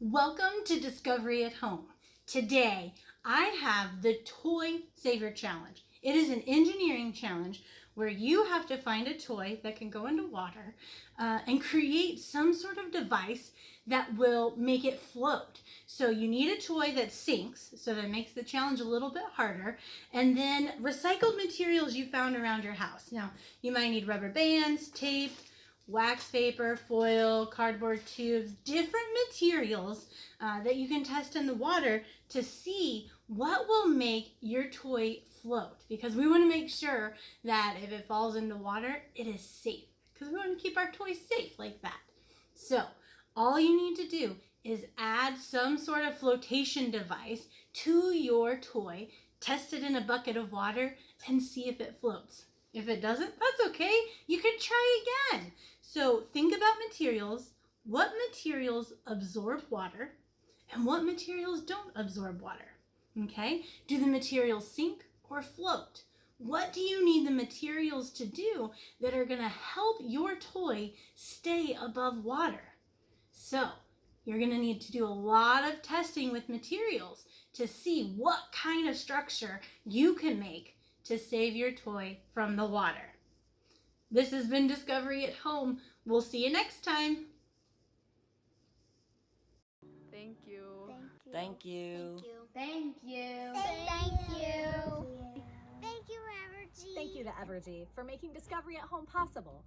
Welcome to Discovery at Home. Today, I have the Toy Saver Challenge. It is an engineering challenge where you have to find a toy that can go into water and create some sort of device that will make it float. So you need a toy that sinks, so that makes the challenge a little bit harder, and then recycled materials you found around your house. Now, you might need rubber bands, tape, wax paper, foil, cardboard tubes, different materials that you can test in the water to see what will make your toy float, because we want to make sure that if it falls into water, it is safe, because we want to keep our toys safe like that. So all you need to do is add some sort of flotation device to your toy, test it in a bucket of water, and see if it floats. If it doesn't, that's okay. You can try again. So think about materials. What materials absorb water and what materials don't absorb water? Okay? Do the materials sink or float? What do you need the materials to do that are going to help your toy stay above water? So you're going to need to do a lot of testing with materials to see what kind of structure you can make to save your toy from the water. This has been Discovery at Home. We'll see you next time. Thank you. Thank you. Thank you. Thank you. Thank you, Evergy. Thank you to Evergy for making Discovery at Home possible.